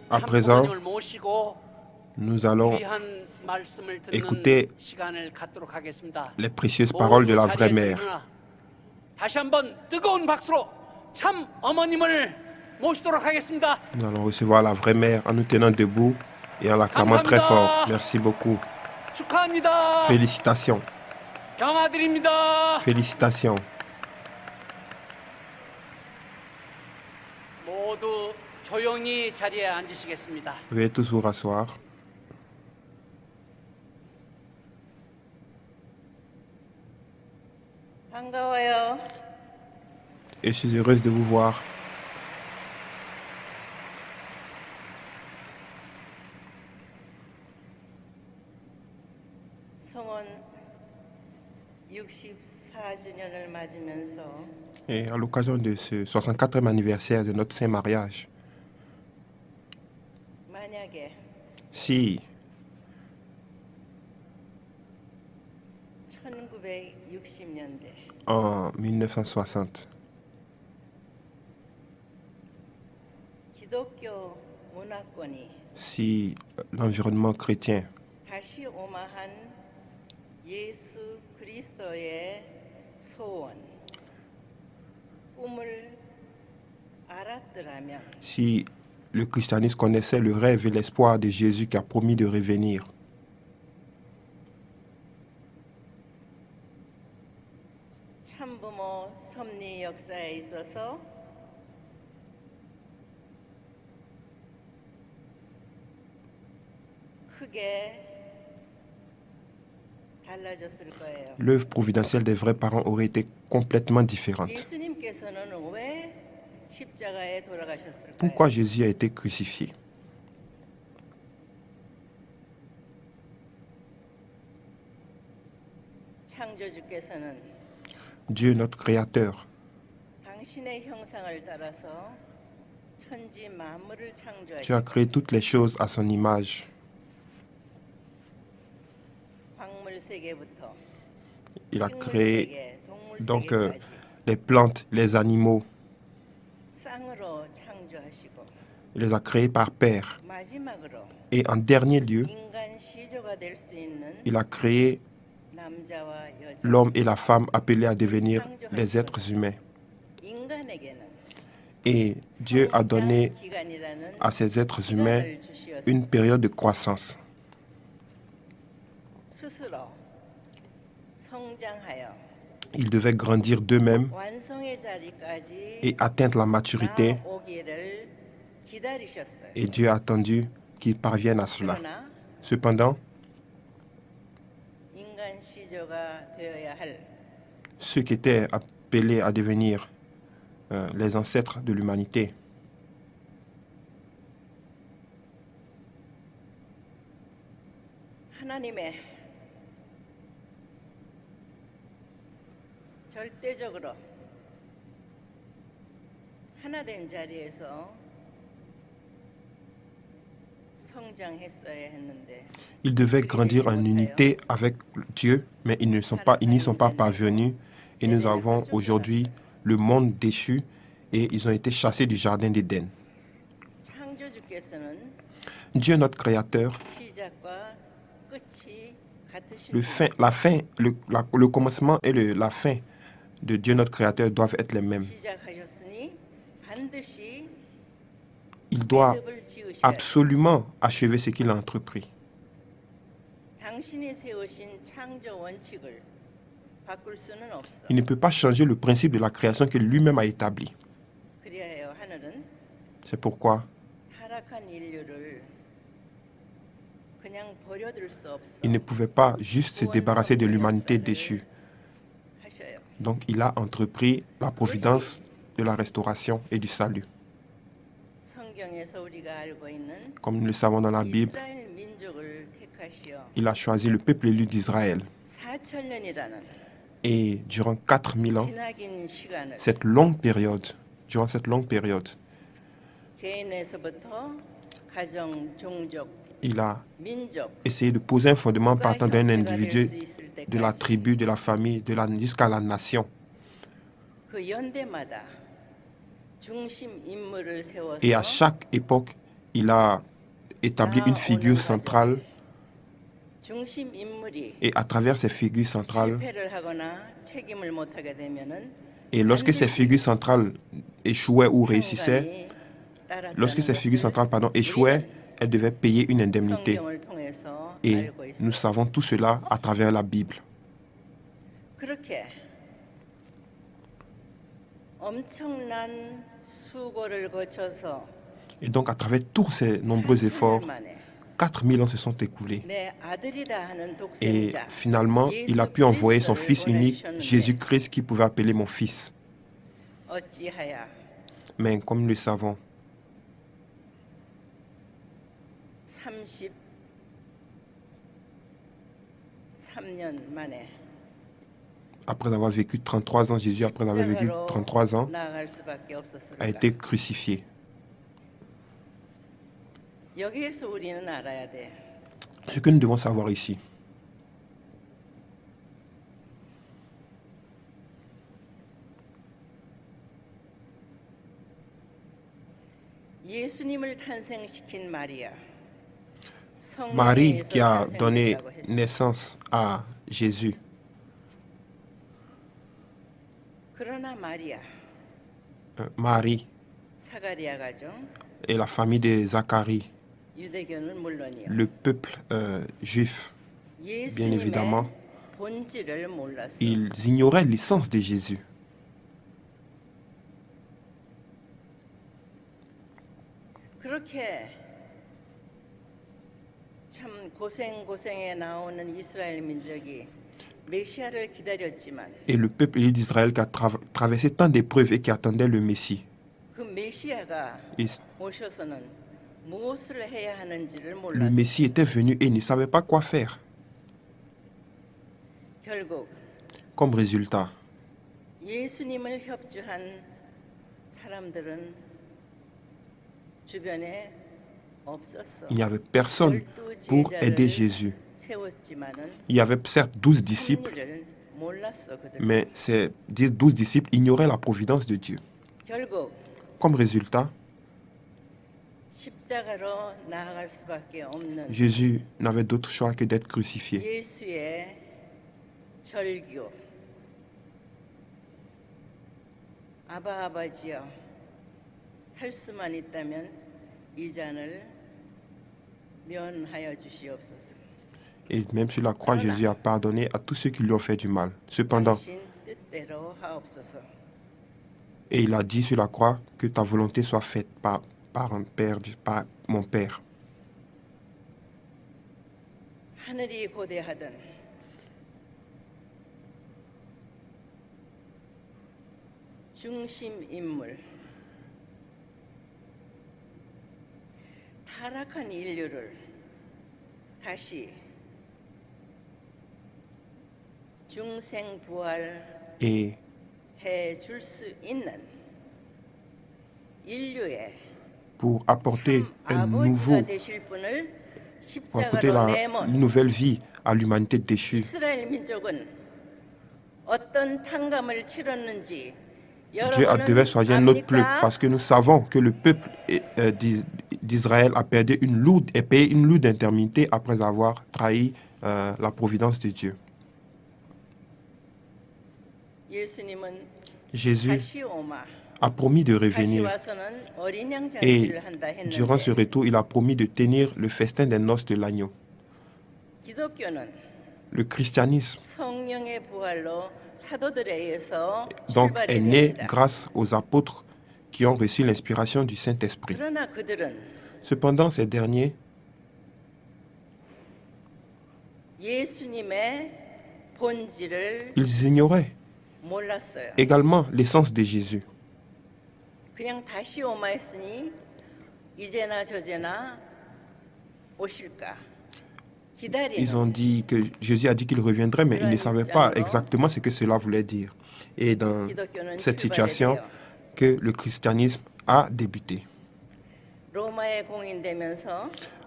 À présent, nous allons écouter les précieuses paroles de la vraie mère. Nous allons recevoir la vraie mère en nous tenant debout et en l'acclamant très fort. Merci beaucoup. Félicitations. Félicitations. Veuillez tous vous rasseoir. Et je suis heureuse de vous voir. Et à l'occasion de ce 64e anniversaire de notre saint mariage, si en 1960, si l'environnement chrétien si le christianisme connaissait le rêve et l'espoir de Jésus qui a promis de revenir, l'œuvre providentielle des vrais parents aurait été complètement différente. Pourquoi Jésus a été crucifié? Dieu, notre Créateur, tu as créé toutes les choses à son image. Il a créé donc les plantes, les animaux. Il les a créés par paire. Et en dernier lieu, il a créé l'homme et la femme appelés à devenir les êtres humains. Et Dieu a donné à ces êtres humains une période de croissance. Ils devaient grandir d'eux-mêmes et atteindre la maturité. Et Dieu a attendu qu'ils parviennent à cela. Cependant, ceux qui étaient appelés à devenir les ancêtres de l'humanité, ils devaient grandir en unité avec Dieu, mais ils n'y sont pas parvenus. Et nous avons aujourd'hui le monde déchu et ils ont été chassés du jardin d'Éden. Dieu, notre Créateur, le commencement et la fin de Dieu, notre Créateur, doivent être les mêmes. Il doit absolument achever ce qu'il a entrepris. Il ne peut pas changer le principe de la création que lui-même a établi. C'est pourquoi il ne pouvait pas juste se débarrasser de l'humanité déchue. Donc il a entrepris la providence de la restauration et du salut. Comme nous le savons dans la Bible, il a choisi le peuple élu d'Israël. Et durant 4000 ans, durant cette longue période, il a essayé de poser un fondement partant d'un individu, de la tribu, de la famille, jusqu'à la nation. Et à chaque époque, il a établi une figure centrale. Et à travers ces figures centrales, et lorsque ces figures centrales échouaient ou réussissaient, lorsque ces figures centrales échouaient, elles devaient payer une indemnité. Et nous savons tout cela à travers la Bible. Et donc, à travers tous ces nombreux efforts, 4000 ans se sont écoulés. Et finalement, il a pu envoyer son Fils unique, Jésus-Christ, qui pouvait appeler mon Fils. Mais comme nous le savons, après avoir vécu 33 ans, Jésus, après avoir vécu 33 ans, a été crucifié. Ce que nous devons savoir ici, Marie qui a donné naissance à Jésus, Marie et la famille de Zacharie, le peuple juif, bien évidemment, ils ignoraient l'essence de Jésus. Et le peuple d'Israël qui a traversé tant d'épreuves et qui attendait le Messie. Et le Messie était venu et ne savait pas quoi faire. Comme résultat, il n'y avait personne pour aider Jésus. Il y avait certes 12 disciples, mais ces 12 disciples ignoraient la providence de Dieu. Comme résultat, Jésus n'avait d'autre choix que d'être crucifié. Et même sur la croix, Jésus a pardonné à tous ceux qui lui ont fait du mal. Cependant, et il a dit sur la croix que ta volonté soit faite par mon Père. Et pour apporter une nouvelle vie à l'humanité déchue, Dieu devait choisir un autre peuple parce que nous savons que le peuple d'Israël a payé une lourde indemnité après avoir trahi la providence de Dieu. Jésus a promis de revenir et durant ce retour, il a promis de tenir le festin des noces de l'agneau. Le christianisme donc est né grâce aux apôtres qui ont reçu l'inspiration du Saint-Esprit. Cependant, ces derniers ils ignoraient également l'essence de Jésus. Ils ont dit que Jésus a dit qu'il reviendrait, mais ils ne savaient pas exactement ce que cela voulait dire. Et dans cette situation que le christianisme a débuté.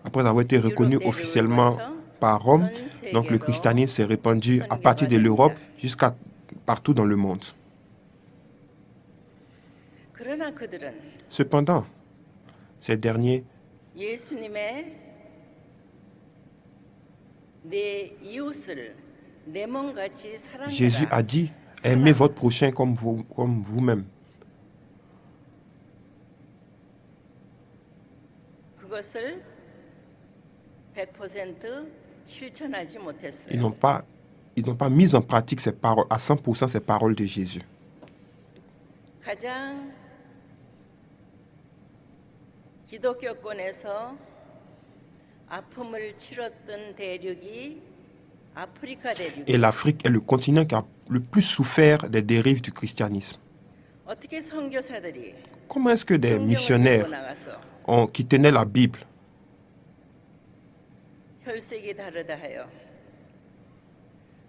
Après avoir été reconnu officiellement par Rome, donc le christianisme s'est répandu à partir de l'Europe jusqu'à partout dans le monde. 그러나 그들은 Cependant, ces derniers, 예수님의 내 이웃을 내 몸같이 Jésus a 사랑해라. dit, aimez votre prochain comme vous-même. 그것을 100% 실천하지 Ils 못했어요. n'ont pas mis en pratique ces paroles, à 100% ces paroles de Jésus. 가장 기독교권에서 아픔을 치렀던 대륙이 아프리카 Et 대륙. l'Afrique est le continent qui a le plus souffert des dérives du christianisme. 어떻게 선교사들이 Comment est-ce que des 성경을 missionnaires 들고 나가서 qui tenaient la Bible, 혈색이 다르다 하여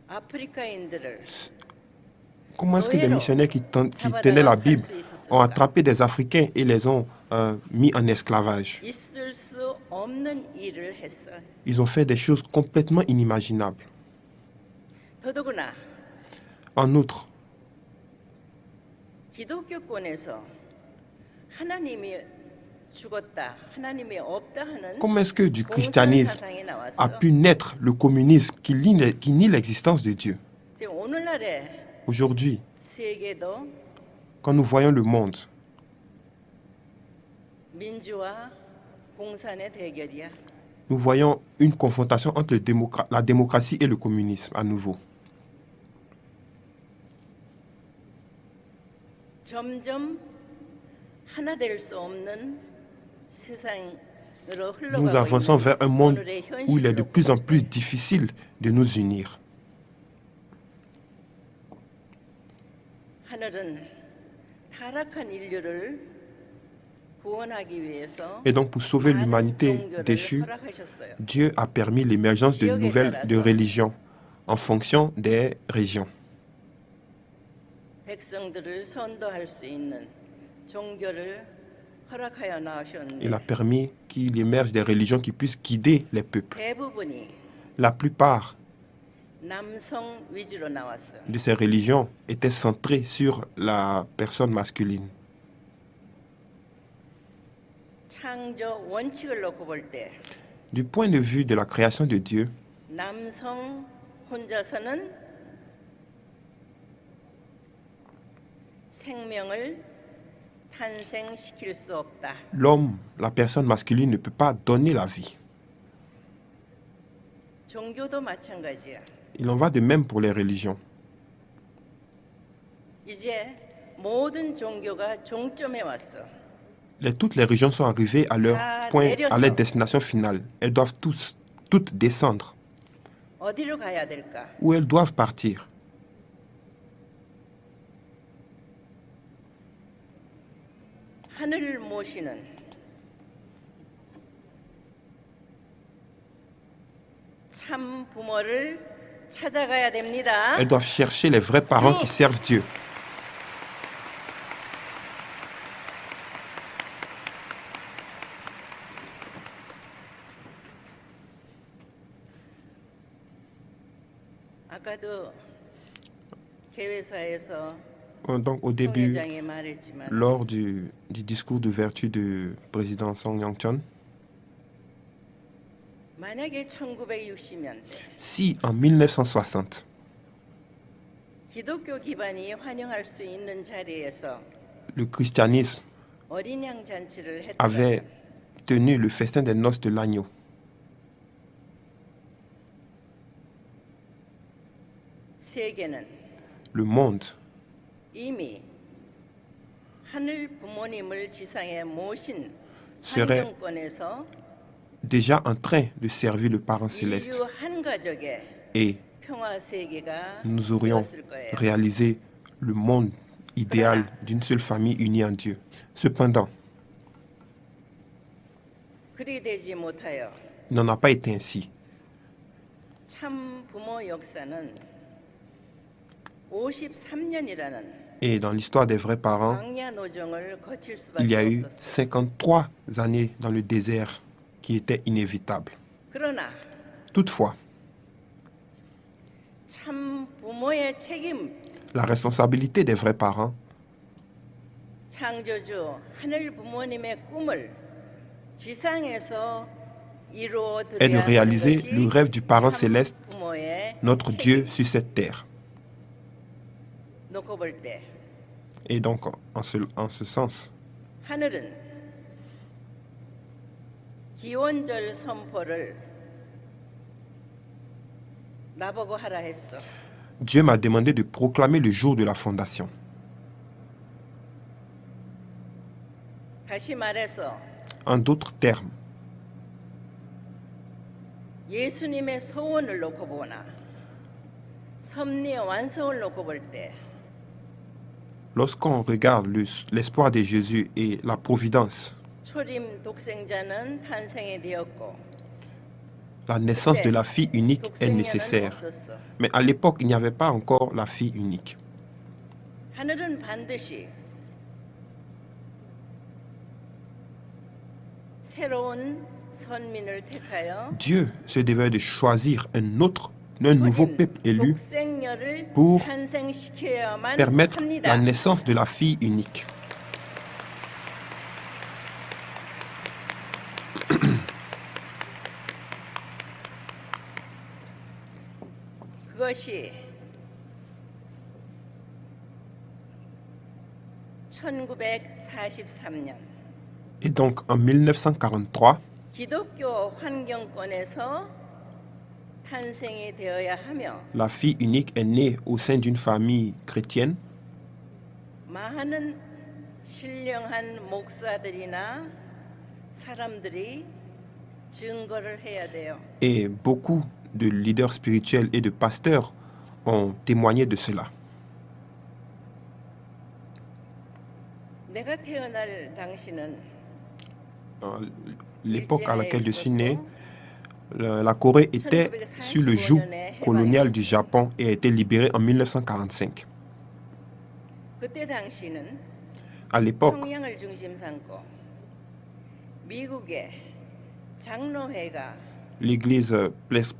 아프리카인들을 comment est-ce que des missionnaires qui tenaient la Bible ont attrapé des Africains et les ont mis en esclavage? 있을 수 없는 일을 했어. Ils ont fait des choses complètement inimaginables. 더더구나 En outre, 기독교권에서 하나님이 죽었다, 하나님이 없다 하는 comment est-ce que du 공산 christianisme 사상이 a 나왔어. pu naître le communisme qui nie l'existence de Dieu? 지금 오늘날의 Aujourd'hui, 세계도 quand nous voyons le monde, 민주와 공산의 대결이야. nous voyons une confrontation entre la démocratie et le communisme à nouveau. 점점 하나 될 수 없는 세상으로 Nous 흘러가고 avançons vers un 있는 monde 오늘의 où il est de 현실로 plus en plus difficile de nous unir. 하늘은 타락한 인류를 구원하기 위해서 Et donc, pour sauver 많은 l'humanité 종교를 déchue, 허락하셨어요. Dieu a permis l'émergence de nouvelles religions en fonction des régions. 백성들을 선도할 수 있는 종교를 허락하여 Il a 나오셨는데 permis qu'il émerge des religions qui puissent guider les peuples. 대부분이 La plupart 남성 위주로 나왔어요. de ces religions étaient centrées sur la personne masculine. 창조 원칙을 놓고 볼 때 Du point de vue de la création de Dieu, 남성 혼자서는 생명을 탄생시킬 수 없다. l'homme, la personne masculine ne peut pas donner la vie. 종교도 마찬가지야. Il en va de même pour les religions. 이제 모든 종교가 종점에 왔어. Toutes les religions sont arrivées à leur point, à leur destination finale. Elles doivent toutes descendre. 어디로 가야 될까? Où elles doivent partir. 하늘을 모시는 참 부모를 찾아가야 됩니다. Elles doivent chercher les vrais parents qui servent Dieu. 아까도 개회사에서 Donc au début, 총회장이 말했지만 lors du discours d'ouverture du président Song Yang-chon, 만약에 1960년대 si en 1960, 기독교 기반이 환영할 수 있는 자리에서 le christianisme 어린 양 잔치를 avait 했다면 tenu le festin des noces de l'agneau, 세계는 le monde 이미 하늘 부모님을 지상에 모신 serait 환경권에서 déjà en train de servir le parent céleste. 인류 한 가족의 Et 평화 세계가 nous aurions 되었을 거예요. réalisé le monde idéal d'une seule famille unie en Dieu. Cependant, 그리 되지 못하여 il n'en a pas été ainsi. 참 부모 역사는 53년이라는 Et dans l'histoire des vrais parents, 광야 노정을 거칠 il y a 수밖에 eu 없었어요. 53 années dans le désert qui étaient inévitables. 그러나 Toutefois, 참 부모의 책임, la responsabilité des vrais parents, 창조주 하늘 부모님의 꿈을 지상에서 est de 이루어드려야 하는 réaliser 것이 le rêve du parent 참 céleste, 부모의 notre 책임. Dieu sur cette terre. 놓고 볼 때 Et donc, en ce sens, 하늘은 기원절 선포를 나보고 하라 했어. Dieu m'a demandé de proclamer le jour de la fondation. 다시 말해서 En d'autres termes, 예수님의 소원을 놓고 보나 섭리의 완성을 놓고 볼 때 lorsqu'on regarde l'espoir de Jésus et la providence, 초림 독생자는 탄생이 되었고 la naissance de la fille unique est 독생녀는 nécessaire. 없었어. Mais à l'époque, il n'y avait pas encore la fille unique. 하늘은 반드시 새로운 선민을 택하여 Dieu se devait de choisir un nouveau peuple élu 독생녀를 pour 탄생시켜야만 permettre 합니다. la naissance de la fille unique. 그것이 1943년 Et donc, en 1943, 기독교 환경권에서 탄생이 되어야 하며 la fille unique est née au sein d'une famille chrétienne. 많은 신령한 목사들이나 사람들이 증거를 해야 돼요. Et beaucoup de leaders spirituels et de pasteurs ont témoigné de cela. 내가 태어날 당시는 L'époque à laquelle je suis né, la Corée était sous le joug colonial du Japon et a été libérée en 1945. 그때 당시는 À l'époque, 평양을 중심 삼고 미국의 장로회가 l'église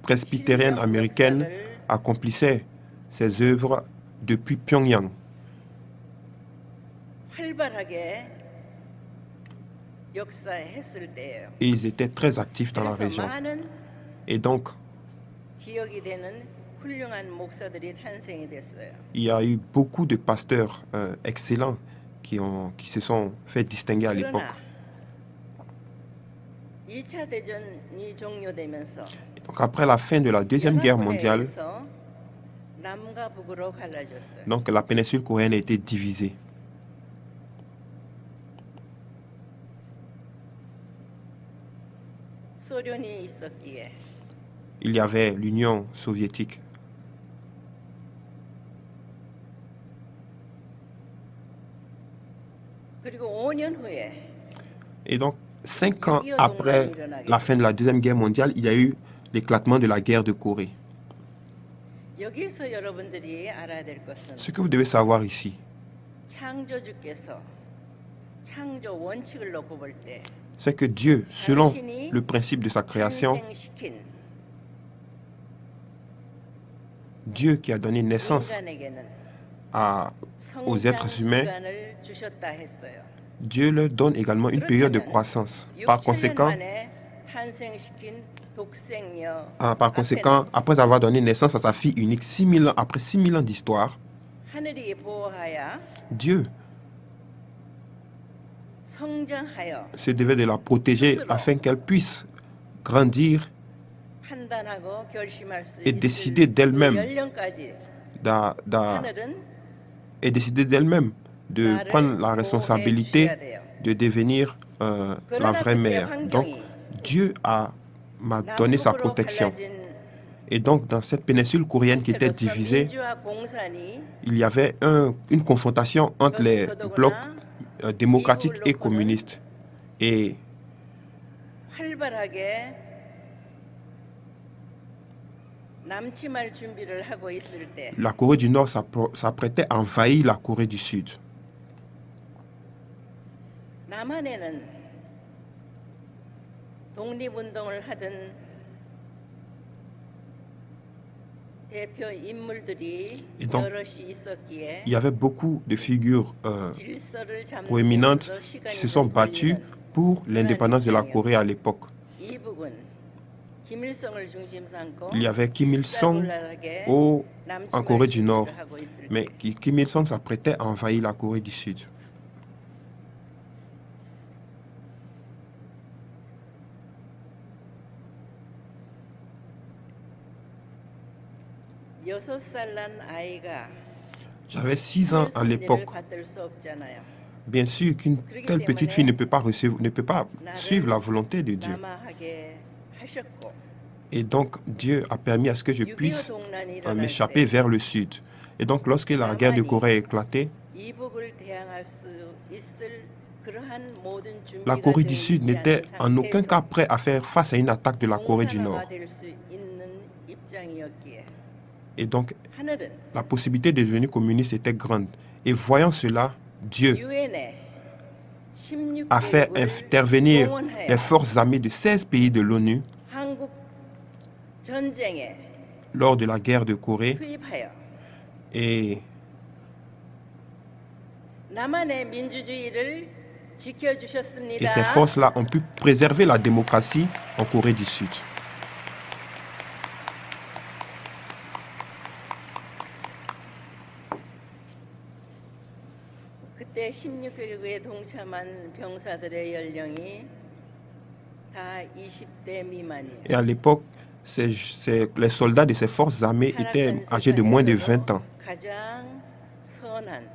presbytérienne américaine accomplissait ses œuvres depuis Pyongyang. 활발하게 역사했을 때예요. Et ils étaient très actifs dans la 그래서 région. 많은 Et donc, 기억이 되는 훌륭한 목사들이 탄생이 됐어요. il y a eu beaucoup de pasteurs excellents qui se sont fait distinguer à l'époque. 그러나 2차 대전이 종료되면서 Donc après la fin de la Deuxième Guerre mondiale, 연합군에서 남과 북으로 갈라졌어요. donc la péninsule coréenne a été divisée. 소련이 있었기에 Il y avait l'Union soviétique. 그리고 5년 후에 Et donc, 5 ans après la fin de la Deuxième Guerre mondiale, il y a eu l'éclatement de la guerre de Corée. 여기서 여러분들이 알아야 될 것은 Ce que vous devez savoir ici, 창조주께서 창조 원칙을 놓고 볼 때 c'est que Dieu, selon le principe de sa création, 탄생시킨 Dieu qui a donné naissance 인간에게는 aux 성장 êtres humains, 기간을 주셨다 했어요. Dieu leur donne également une période de croissance. Par 6,000년 conséquent, 만에 탄생시킨 독생녀 par conséquent, après avoir donné naissance à sa fille unique, 6000 ans, après 6000 ans d'histoire, 하늘이 보호하여 Dieu 성장하여 se devait de la protéger afin qu'elle puisse grandir 판단하고 결심할 수 et 있을 décider d'elle-même. 그 연령까지 하늘은 et décider d'elle-même de prendre la responsabilité de devenir la vraie mère. Donc, Dieu m'a donné sa protection. Et donc, dans cette péninsule coréenne qui était divisée, il y avait une confrontation entre les blocs démocratiques et communistes. Et 활발하게 남침할 준비를 하고 있을 때 la Corée du Nord s'apprêtait à envahir la Corée du Sud. 남한에는 독립운동을 하던 대표 인물들이 Et donc, 여럿이 있었기에 il y avait beaucoup de figures 질서를 잡는 proéminentes 데서 qui 시간이 se sont 좀 battues 걸리는 pour l'indépendance de la Corée à l'époque. 이북은 김일성을 중심 삼고 Il y avait Kim Il-sung 일사불란하게 en Corée du Nord, 남침할 하고 있을 mais 때 Kim Il-sung s'apprêtait à envahir la Corée du Sud. 여섯 살 난 아이가 J'avais 6 ans à 하늘 l'époque. 섭리를 받들 수 없잖아요. Bien sûr qu'une telle petite fille ne peut pas suivre la volonté de Dieu. 남아하게 하셨고 Et donc, Dieu a permis à ce que je 6.25 puisse 동란이 일어날 m'échapper 때 vers le sud. Et donc, lorsque la guerre de Corée a éclaté, 이북을 대항할 수 있을 그러한 모든 la 준비가 Corée du 되어 Sud 있지 n'était en 않은 aucun cas prêt à faire face à une attaque de la Corée du Nord. 공산화가 될 수 있는 입장이었기에 Et donc, 하늘은 la possibilité de devenir communiste était grande. Et voyant cela, Dieu 유엔에 a fait 16개국을 intervenir 동원하여 les forces armées de 16 pays de l'ONU 한국 전쟁에 lors de la guerre de Corée. 투입하여 Et 남한의 민주주의를 지켜주셨습니다. ces forces-là ont pu préserver la démocratie en Corée du Sud. 그때 16개국에 동참한 병사들의 연령이 다 20대 미만이에요. Et à l'époque, les soldats de ces forces armées étaient âgés de moins de 20 ans. 가장 선한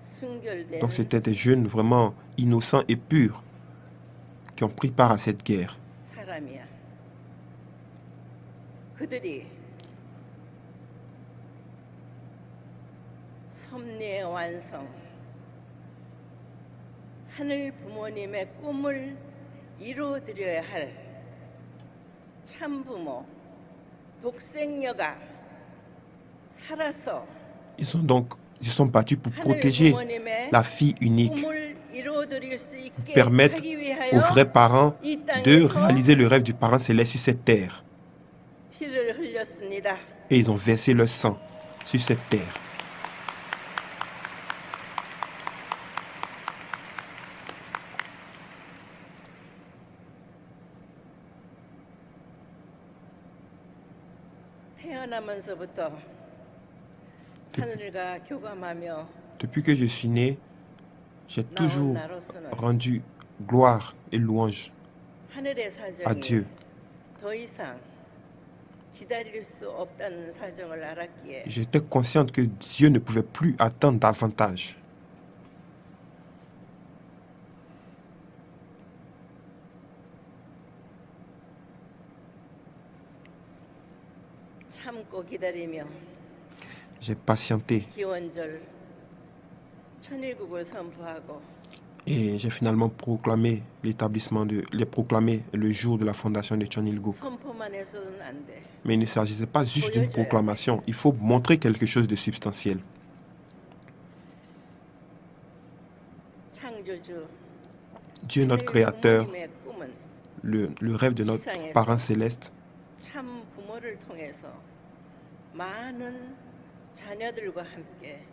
순결된 Donc c'était des jeunes vraiment innocents et purs qui ont pris part à cette guerre. 사람이야. 그들이 섭리의 완성, 하늘 부모님의 꿈을 이루어드려야 할 참부모, 독생녀가 살아서 Ils sont battus pour 하늘 protéger 부모님의 la fille unique, 꿈을 이루어드릴 수 있게 permettre 하기 aux 위하여 vrais parents 이 de 땅에서 réaliser le rêve du parent céleste sur cette terre. 피를 흘렸습니다. Et ils ont versé leur sang sur cette terre. 태어나면서부터 하늘과 교감하며 Depuis que je suis né, j'ai 나온 toujours 나로서는 rendu gloire et louange 하늘의 à 사정이 Dieu. 더 이상 기다릴 수 없다는 사정을 알았기에 J'étais consciente que Dieu ne pouvait plus attendre davantage. 참고 기다리며 J'ai patienté 기원절 천일국을 선포하고 et j'ai finalement proclamé proclamé le jour de la fondation de Cheonilguk. 선포만 해서는 안 돼. Mais il ne s'agissait pas juste d'une proclamation, il faut montrer quelque chose de substantiel. 창조주 Dieu, notre Créateur, 부모님의 꿈은 le rêve de notre parent céleste, 참 부모를 통해서 많은 자녀들과 함께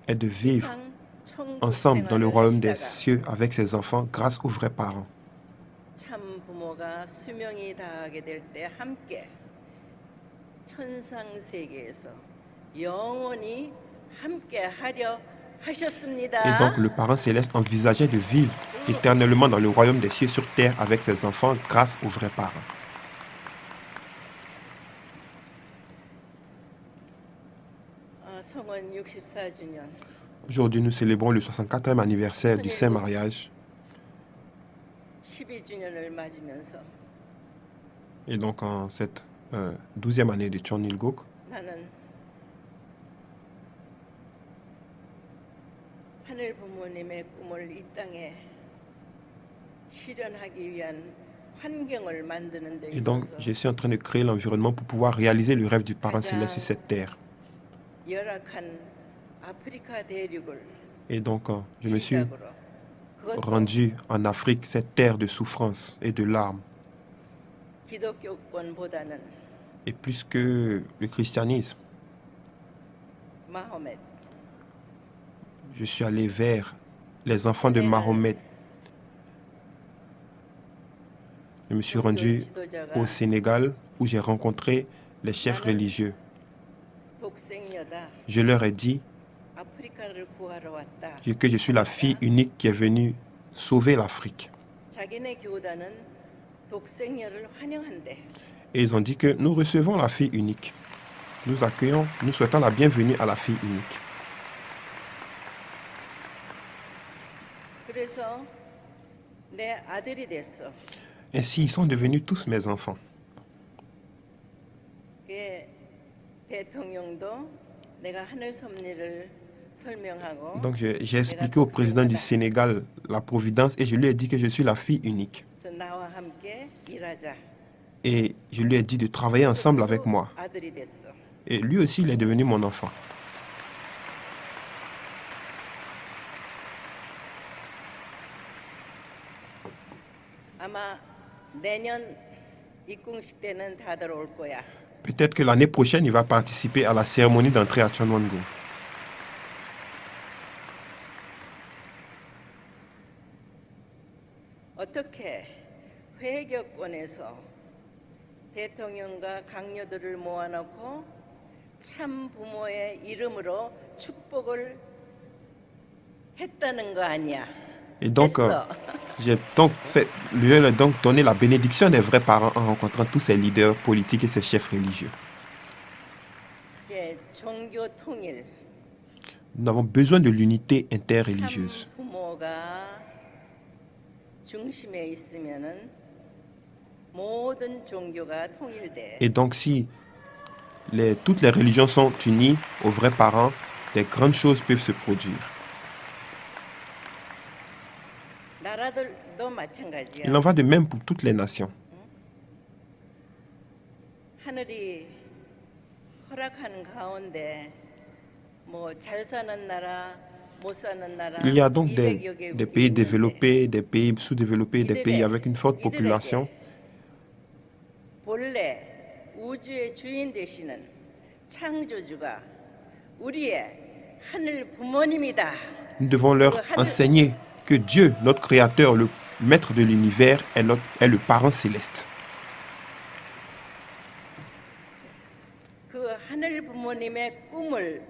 est de vivre 이상 천국 ensemble dans le 생활을 royaume des 하시다가 cieux avec ses enfants grâce aux vrais parents. 참 부모가 수명이 다하게 될 때 함께 천상 세계에서 영원히 함께 하려 하셨습니다. Et donc le parent céleste envisageait de vivre éternellement dans le royaume des cieux sur terre avec ses enfants grâce aux vrais parents. 성원 64주년 Aujourd'hui, nous célébrons le 64e anniversaire du Saint Mariage. 12주년을 맞으면서 Et donc en cette 12e année de Cheonilguk, 나는 하늘 부모님의 꿈을 이 땅에 실현하기 위한 환경을 만드는 데 et donc 있어서 je suis en train de créer l'environnement pour pouvoir réaliser le rêve du parent céleste sur cette terre. 열악한 아프리카 대륙을 Et donc je me suis 시작으로 그것도 rendu en Afrique, cette terre de souffrance et de larmes. 기독교권보다는 Et plus que le christianisme, 마호멧. Je suis allé vers les enfants de Mahomet. Je me suis rendu au Sénégal où j'ai rencontré les chefs religieux. 독생녀다. Je leur ai dit 아프리카를 구하러 왔다. que je suis la fille unique qui est venue sauver l'Afrique. 자기네 교단은 독생녀를 환영한대. Et ils ont dit que nous recevons la fille unique. Nous accueillons, nous souhaitons la bienvenue à la fille unique. 그래서 내 아들이 됐어. Ainsi, ils sont devenus tous mes enfants. 그게 대통령도 내가 하늘 섭리를 설명하고 Donc j'ai expliqué au président du Sénégal la providence et je lui ai dit que je suis la fille unique. 그래서 나와 함께 일하자. Et je lui ai dit de travailler ensemble avec moi. 아들이 됐어. Et lui aussi, il est devenu mon enfant. 아마 내년 입궁식 때는 다들 올 거야. Peut-être que l'année prochaine, il va participer à la cérémonie d'entrée à Chonwango. 어떻게 회계권에서 대통령과 강요들을 모아놓고 참 부모의 이름으로 축복을 했다는 거 아니야? Et donc, 했어. je lui ai donc donné la bénédiction des vrais parents en rencontrant tous ces leaders politiques et ces chefs religieux. 이게 종교 통일, Nous avons besoin de l'unité 참 interreligieuse. 부모가 중심에 있으면은 모든 종교가 통일돼. Et donc, si toutes les religions sont unies aux vrais parents, des grandes choses peuvent se produire. 나라들도 마찬가지야. Il en va de même pour toutes les nations. 하늘이 허락하는 가운데 뭐 잘 사는 나라, 못 사는 나라, Il y a donc 200여 개국이 des pays 있는데 développés, des pays sous-développés, des pays avec une forte population. 본래 우주의 주인 되시는 창조주가 우리의 하늘 부모님이다. Nous devons leur enseigner que Dieu, notre Créateur, le Maître de l'univers, est le parent céleste. 그 하늘 부모님의 꿈을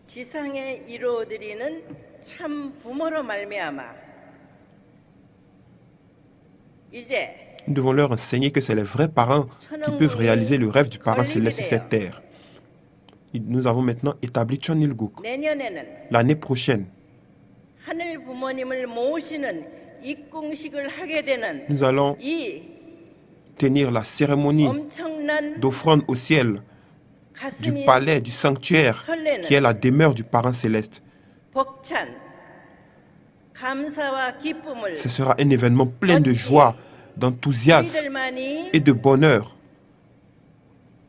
지상에 이루어드리는 참 부모로 말미암아 이제 Nous devons leur enseigner que c'est les vrais parents qui peuvent réaliser le rêve du parent céleste sur cette terre. Nous avons maintenant établi Chonilguk. 내년에는 L'année prochaine, 하늘 부모님을 모시는 입궁식을 하게 되는 nous allons 이 tenir la cérémonie 엄청난 d'offrande au ciel du 가슴이 palais, du sanctuaire, qui est la demeure du parent céleste. 벅찬 감사와 기쁨을 Ce sera un événement plein de joie, d'enthousiasme 우리들만이 et de bonheur.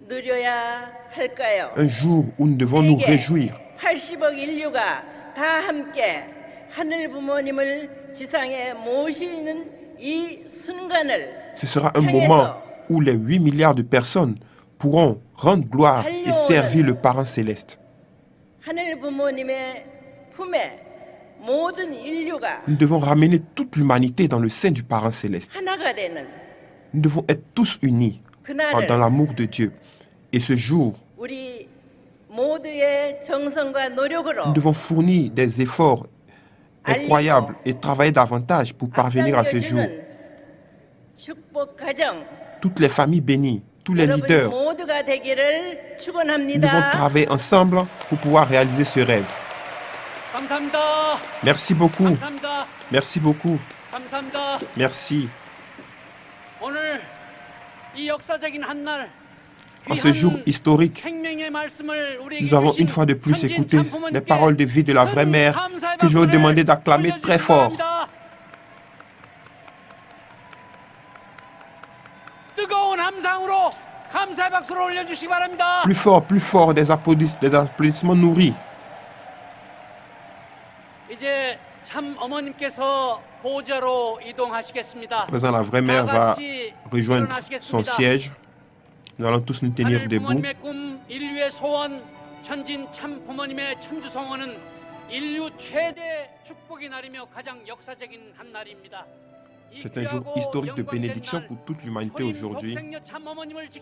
누려야 할까요? Un jour où nous devons nous 세계 réjouir. 80억 인류가 다 함께 하늘 부모님을 지상에 모시는 이 순간을 Ce sera un moment où les 8 milliards de personnes pourront rendre gloire et servir le parent céleste. 하늘 부모님의 품에 모든 인류가 Nous devons ramener toute l'humanité dans le sein du parent céleste. 하나가 되는 Nous devons être tous unis dans 그날을 l'amour de Dieu. Et ce jour, 우리 모두의 정성과 노력으로 nous devons fournir des efforts incroyables et travailler davantage pour parvenir à ce jour. 앞당겨주는 축복 가정 Toutes les familles bénies, tous les 여러분 leaders, 모두가 되기를 nous devons 축원합니다. travailler ensemble pour pouvoir réaliser ce rêve. 감사합니다. Merci beaucoup. 감사합니다. Merci beaucoup. 감사합니다. Merci. 오늘 이 역사적인 한날 En ce jour historique, 생명의 말씀을 우리에게 nous avons 주신 une fois de plus 천진 écouté 참부모님께 les paroles de vie de la vraie mère 감사의 que je vais vous 박수를 demander d'acclamer 올려주시기 très fort. 바랍니다. 뜨거운 함상으로 감사의 박수를 올려주시기 바랍니다. Plus fort, des applaudissements nourris. 이제 참 어머님께서 보좌로 이동하시겠습니다. À présent, la vraie mère va rejoindre son siège. Nous allons tous nous tenir 하늘 debout. 부모님의 꿈, 인류의 소원, 천진 참 부모님의 천주성원은 인류 최대 축복의 날이며 가장 역사적인 한 날입니다. C'est un jour historique de bénédiction pour toute l'humanité aujourd'hui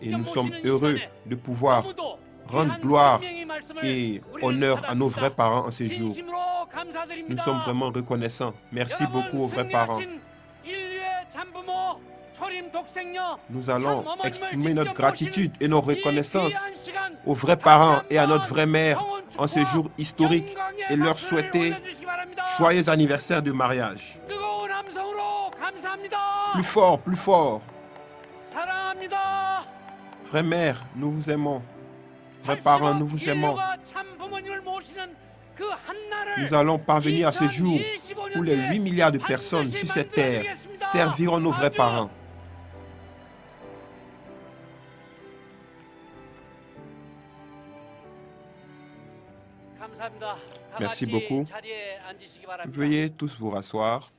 et nous sommes heureux de pouvoir rendre gloire et honneur à nos vrais parents en ces jours. Nous sommes vraiment reconnaissants. Merci beaucoup aux vrais parents. Nous allons exprimer notre gratitude et nos reconnaissances aux vrais parents et à notre vraie mère en ce jour historique et leur souhaiter joyeux anniversaire de mariage. Plus fort, plus fort. Vraie mère, nous vous aimons. Vrais parents, nous vous aimons. Nous allons parvenir à ce jour où les 8 milliards de personnes sur cette terre serviront nos vrais parents. Merci beaucoup. Veuillez tous vous rasseoir.